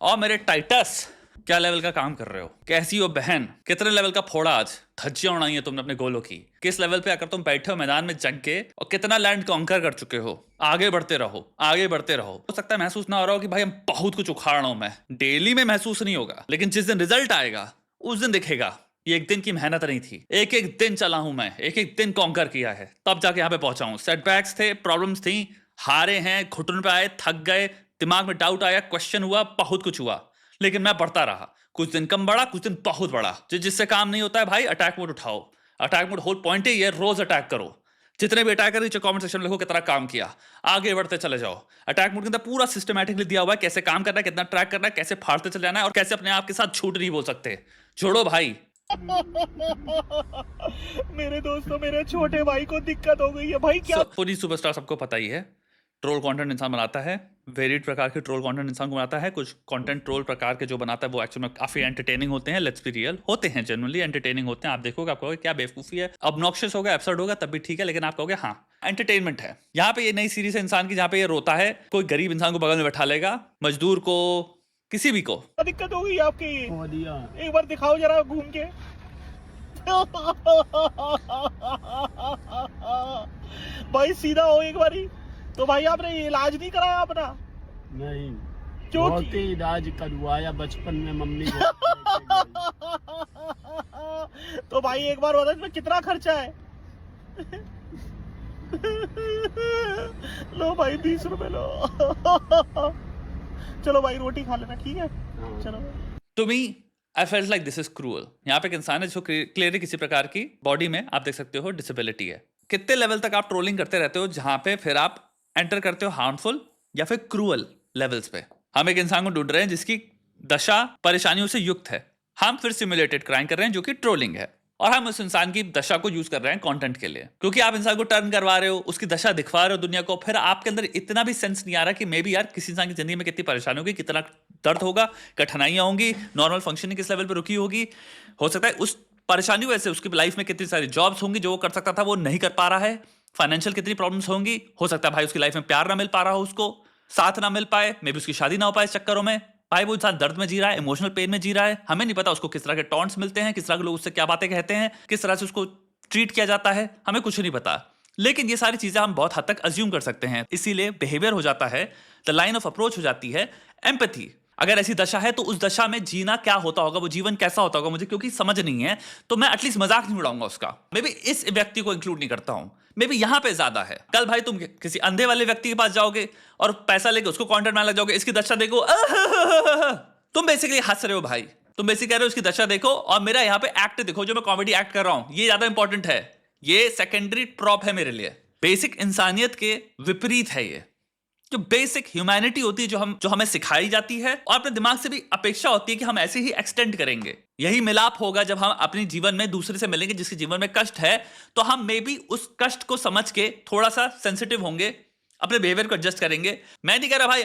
और मेरे टाइटस, क्या लेवल का काम कर रहे हो? कैसी हो बहन? कितने लेवल का फोड़ा आज? धज्जियां उड़ाई है तुमने अपने गोलों की। किस लेवल पे आकर तुम बैठे हो मैदान में जंग के, और कितना लैंड कॉन्कर कर चुके हो? आगे बढ़ते रहो, आगे बढ़ते रहो। हो सकता है महसूस ना हो रहा हो कि भाई हम बहुत कुछ उखाड़ रहा हूं मैं, डेली में महसूस नहीं होगा, लेकिन जिस दिन रिजल्ट आएगा उस दिन दिखेगा ये एक दिन की मेहनत नहीं थी। एक एक दिन चला हूं मैं, एक एक दिन कॉन्कर किया है, तब जाके यहां पे पहुंचा हूं। सेटबैक्स थे, प्रॉब्लम्स थी, हारे हैं, घुटन पे आए, थक गए, दिमाग में डाउट आया, क्वेश्चन हुआ, बहुत कुछ हुआ, लेकिन मैं बढ़ता रहा। कुछ दिन कम बढ़ा, कुछ दिन बहुत बढ़ा। जिससे काम नहीं होता है भाई, अटैक मोड उठाओ। अटैक मोड होल पॉइंट ही है, रोज अटैक करो। जितने भी अटैकर नीचे कमेंट सेक्शन में लिखो कितना काम किया, आगे बढ़ते चले जाओ। अटैक मोड के अंदर पूरा सिस्टमैटिकली दिया हुआ है, कैसे काम करना है, कितना ट्रैक करना है, कैसे फाड़ते चले जाना है, और कैसे अपने आप के साथ झूठ नहीं बोल सकते। छोड़ो भाई। मेरे दोस्तों, मेरे छोटे भाई को दिक्कत हो गई है भाई। क्या पूरी सुपरस्टार सबको पता ही है, ट्रोल कंटेंट इंसान बनाता है, वेरिड प्रकार के ट्रोल कंटेंट इंसान को बनाता है। कुछ कंटेंट ट्रोल प्रकार के जो बनाता है वो एक्चुअली में काफी एंटरटेनिंग होते हैं। लेट्स बी रियल, होते हैं, जनरली एंटरटेनिंग होते हैं। आप देखोगे, आप कहोगे क्या बेवकूफी है, ऑब्नॉक्शियस होगा, एब्सर्ड होगा, तब भी ठीक है, लेकिन आप कहोगे हाँ एंटरटेनमेंट है। यहाँ पे ये नई सीरीज है इंसान की, जहाँ पे ये रोता है, कोई गरीब इंसान को बगल में बैठा लेगा, मजदूर को, किसी भी को। दिक्कत हो गई आपकी? एक बार दिखाओ जरा घूम के। भाई सीधा हो एक बारी। तो भाई आपने इलाज नहीं कराया अपना? नहीं, क्यों? बहुत ही इलाज करवाया बचपन में मम्मी को। तो भाई एक बार बता इसमें कितना खर्चा है? लो भाई 20 रुपए लो। चलो भाई रोटी खा लेना, ठीक है? चलो। To me I felt like this is cruel. यहाँ पे एक इंसान है जो क्लियरली किसी प्रकार की बॉडी में आप देख सकते हो डिसेबिलिटी है। कितने लेवल तक आप ट्रोलिंग करते रहते हो जहां पे फिर आप एंटर करते हो हार्मफुल या फिर क्रूअल लेवल्स पे। हम एक इंसान को ढूंढ रहे हैं जिसकी दशा परेशानियों से युक्त है, हम फिर सिमुलेटेड क्राइम कर रहे हैं जो कि ट्रोलिंग है, और हम उस इंसान की दशा को यूज कर रहे हैं कंटेंट के लिए, क्योंकि आप इंसान को टर्न करवा रहे हो, उसकी दशा दिखवा रहे हो दुनिया को। फिर आपके अंदर इतना भी सेंस नहीं आ रहा कि मे बी यार किसी इंसान की जिंदगी में कितनी परेशानी होगी, कितना दर्द होगा, कठिनाइयां होंगी, नॉर्मल फंक्शनिंग किस लेवल पर रुकी होगी। हो सकता है उस परेशानी की वजह से उसकी लाइफ में कितनी सारी जॉब्स होंगी जो वो कर सकता था वो नहीं कर पा रहा है, फाइनेंशियल कितनी प्रॉब्लम्स होंगी। हो सकता है भाई उसकी लाइफ में प्यार ना मिल पा रहा हो, उसको साथ ना मिल पाए, मे बी उसकी शादी ना हो पाए इस चक्करों में। भाई वो इंसान दर्द में जी रहा है, इमोशनल पेन में जी रहा है, हमें नहीं पता उसको किस तरह के टॉन्ट्स मिलते हैं, किस तरह के लोग उससे क्या बातें कहते हैं, किस तरह से उसको ट्रीट किया जाता है, हमें कुछ नहीं पता। लेकिन ये सारी चीजें हम बहुत हद तक अज्यूम कर सकते हैं, इसीलिए बिहेवियर हो जाता है, द लाइन ऑफ अप्रोच हो जाती है एम्पैथी। अगर ऐसी दशा है तो उस दशा में जीना क्या होता होगा, वो जीवन कैसा होता होगा, मुझे क्योंकि समझ नहीं है, तो मैं एटलीस्ट मजाक नहीं उड़ाऊंगा उसका। मे बी इस व्यक्ति को इंक्लूड नहीं करता हूं, मे बी यहां पे ज्यादा है। कल भाई तुम किसी अंधे वाले व्यक्ति के पास जाओगे और पैसा लेके उसको कंटेंट में लग जाओगे, इसकी दशा देखो, तुम बेसिकली हंस रहे हो भाई, तुम बेसिकली कह रहे हो इसकी दशा देखो, और मेरा यहाँ पे एक्ट देखो जो मैं कॉमेडी एक्ट कर रहा हूं, ये ज्यादा इंपॉर्टेंट है, ये सेकेंडरी ट्रॉप है मेरे लिए। बेसिक इंसानियत के विपरीत है ये, जो बेसिक ह्यूमैनिटी होती है, जो हमें सिखाई जाती है, और अपने दिमाग से भी अपेक्षा होती है कि हम ऐसे ही एक्सटेंड करेंगे। यही मिलाप होगा जब हम अपने जीवन में दूसरे से मिलेंगे जिसके जीवन में कष्ट है, तो हम मे बी उस कष्ट को समझ के थोड़ा सा सेंसिटिव होंगे, अपने बिहेवियर को एडजस्ट करेंगे। मैं नहीं कह रहा भाई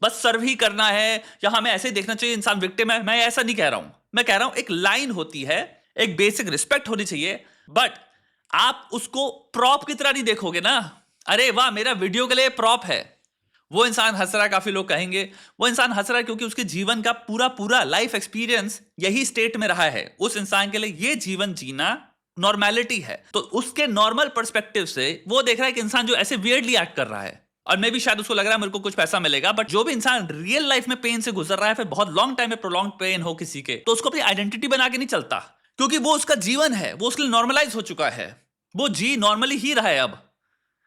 बस सर्व ही करना है या हमें ऐसे ही देखना चाहिए इंसान विक्टिम है, मैं ऐसा नहीं कह रहा हूं। मैं कह रहा हूं एक लाइन होती है, एक बेसिक रिस्पेक्ट होनी चाहिए, बट आप उसको प्रॉप की तरह नहीं देखोगे ना। अरे वाह मेरा वीडियो के लिए प्रॉप है, वो इंसान हंस रहा है, काफी लोग कहेंगे वो इंसान हंस रहा है क्योंकि उसके जीवन का पूरा पूरा लाइफ एक्सपीरियंस यही स्टेट में रहा है। उस इंसान के लिए ये जीवन जीना नॉर्मेलिटी है, तो उसके नॉर्मल पर्सपेक्टिव से वो देख रहा है कि इंसान जो ऐसे वियर्डली एक्ट कर रहा है, और मे भी शायद उसको लग रहा है मेरे को कुछ पैसा मिलेगा। बट जो भी इंसान रियल लाइफ में पेन से गुजर रहा है, फिर बहुत लॉन्ग टाइम में प्रोलॉन्ग पेन हो किसी के, तो उसको अपनी आइडेंटिटी बना के नहीं चलता, क्योंकि वो उसका जीवन है, वो उसके लिए नॉर्मलाइज हो चुका है, वो जी नॉर्मली ही रहा है। अब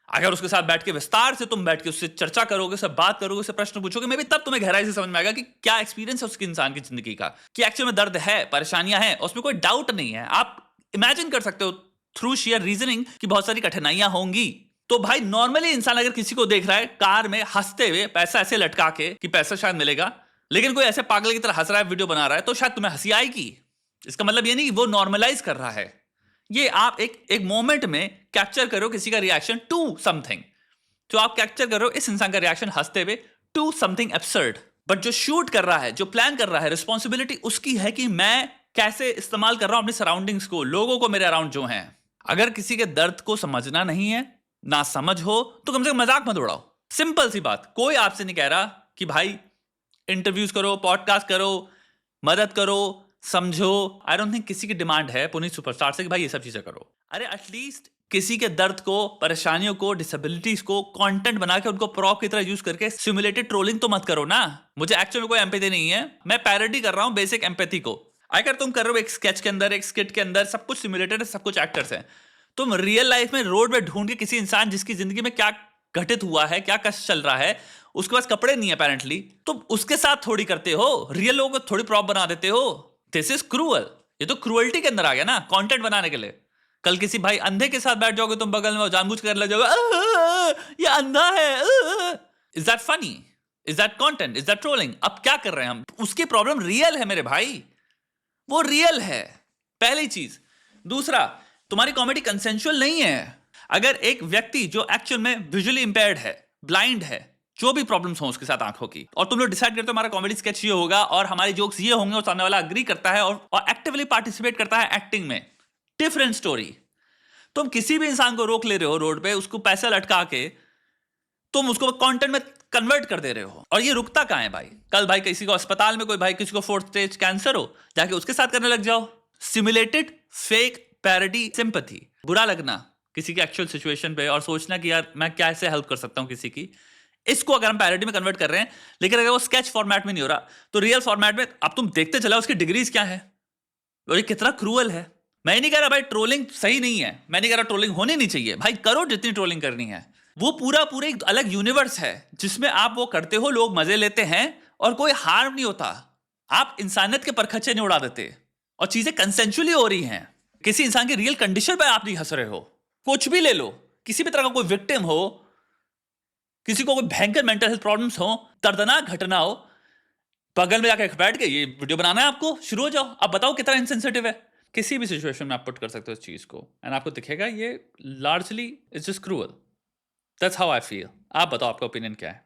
अगर उसके साथ बैठ के विस्तार से तुम बैठ के उससे चर्चा करोगे, उससे बात करोगे, उससे प्रश्न पूछोगे, मे भी तब तुम्हें गहराई से समझ में आएगा कि क्या एक्सपीरियंस है उसके इंसान की जिंदगी का, कि एक्चुअल में दर्द है, परेशानियां हैं, उसमें कोई डाउट नहीं है। आप इमेजिन कर सकते हो थ्रू शेयर रीजनिंग कि बहुत सारी कठिनाइयां होंगी। तो भाई नॉर्मली इंसान अगर किसी को देख रहा है कार में हंसते हुए, पैसा ऐसे लटका के कि पैसा शायद मिलेगा, लेकिन कोई ऐसे पागल की तरह हंस रहा है, वीडियो बना रहा है, तो शायद तुम्हें हंसी आएगी। इसका मतलब ये नहीं कि वो नॉर्मलाइज कर रहा है, ये आप एक मोमेंट में कैप्चर करो किसी का रिएक्शन टू समथिंग, जो आप कैप्चर करो इस इंसान का रिएक्शन हंसते हुए टू समथिंग एब्सर्ड। बट जो शूट कर रहा है, जो प्लान कर रहा है, रिस्पॉन्सिबिलिटी उसकी है कि मैं कैसे इस्तेमाल कर रहा हूं अपनी सराउंडिंग्स को, लोगों को मेरे अराउंड जो हैं। अगर किसी के दर्द को समझना नहीं है, ना समझ हो, तो कम से कम मजाक मत उड़ाओ। सिंपल सी बात, कोई आपसे नहीं कह रहा कि भाई इंटरव्यूज करो, पॉडकास्ट करो, मदद करो, समझो। आई डोंट थिंक किसी की डिमांड है पुनीत सुपरस्टार से कि भाई ये सब चीजें करो। अरे एटलीस्ट किसी के दर्द को, परेशानियों को, डिसेबिलिटीज को कंटेंट बना के उनको प्रॉप की तरह यूज करके सिमुलेटेड ट्रोलिंग तो मत करो ना। मुझे एक्चुअल में कोई एम्पैथी नहीं है, मैं पैरोडी कर रहा हूं बेसिक एम्पैथी को। अगर तुम कर रहे हो एक स्केच के अंदर, एक स्किट के अंदर, सब कुछ सिमुलेटेड है, सब कुछ एक्टर्स हैं, तुम रियल लाइफ में रोड पे ढूंढ के किसी इंसान जिसकी जिंदगी में क्या घटित हुआ है, क्या कष्ट चल रहा है, उसके पास कपड़े नहीं है अपेरेंटली, तुम उसके साथ थोड़ी करते हो, रियल लोगों को थोड़ी प्रॉप बना देते हो। This is cruel. ये तो क्रूअल्टी के अंदर आ गया ना, कंटेंट बनाने के लिए। कल किसी भाई अंधे के साथ बैठ जाओगे तुम बगल में, जानबूझ कर लग जाओगे ये अंधा है। Is that funny? Is that content? Is that trolling? अब क्या कर रहे हैं हम? उसकी प्रॉब्लम रियल है मेरे भाई, वो रियल है, पहली चीज। दूसरा, तुम्हारी कॉमेडी कंसेंशुअल नहीं है। अगर एक व्यक्ति जो एक्चुअल में विजुअली इंपेयर्ड है, ब्लाइंड है, जो भी प्रॉब्लम्स हो उसके साथ आंखों की, और तुम लोग डिसाइड करते हो हमारा कॉमेडी स्केच ये होगा और हमारी जोक्स ये होंगे, और सामने वाला अग्री करता है और एक्टिवली पार्टिसिपेट करता है एक्टिंग में, डिफरेंट स्टोरी। तुम किसी भी इंसान को रोक ले रहे हो रोड पे, उसको पैसा लटका के तुम उसको कंटेंट में कन्वर्ट कर दे रहे हो, और ये रुकता कहां है भाई? कल भाई किसी को अस्पताल में, कोई भाई किसी को 4th स्टेज कैंसर हो, जाके उसके साथ करने लग जाओ सिमुलेटेड फेक पैरोडी सिंपैथी। बुरा लगना किसी की एक्चुअल सिचुएशन पे और सोचना कि यार मैं कैसे हेल्प कर सकता हूं किसी की, इसको अगर हम पैरोडी में कन्वर्ट कर रहे हैं, लेकिन अगर वो स्केच फॉर्मेट में नहीं हो रहा तो रियल फॉर्मेट में अब तुम देखते चला उसकी डिग्रीज क्या है और ये कितना क्रूअल है। मैं नहीं कह रहा भाई ट्रोलिंग सही नहीं है, मैं नहीं कह रहा ट्रोलिंग होनी नहीं चाहिए, भाई करो जितनी ट्रोलिंग करनी है। वो पूरा एक अलग यूनिवर्स है जिसमें आप वो करते हो, लोग मजे लेते हैं और कोई हार्म नहीं होता। आप इंसानियत के परखच्चे नहीं उड़ा देते और चीजें कंसेंचुअली हो रही हैं। किसी इंसान की रियल कंडीशन पर आप नहीं हंस रहे हो। कुछ भी ले लो, किसी भी तरह का कोई विक्टिम हो, किसी को कोई भयंकर मेंटल हेल्थ प्रॉब्लम्स हो, दर्दनाक घटना हो, बगल में जाकर बैठ के ये वीडियो बनाना है आपको, शुरू हो जाओ। अब बताओ कितना इनसेंसिटिव है। किसी भी सिचुएशन में आप पुट कर सकते हो इस चीज को एंड आपको दिखेगा ये largely it's just cruel. That's how I feel. आप बताओ आपका ओपिनियन क्या है?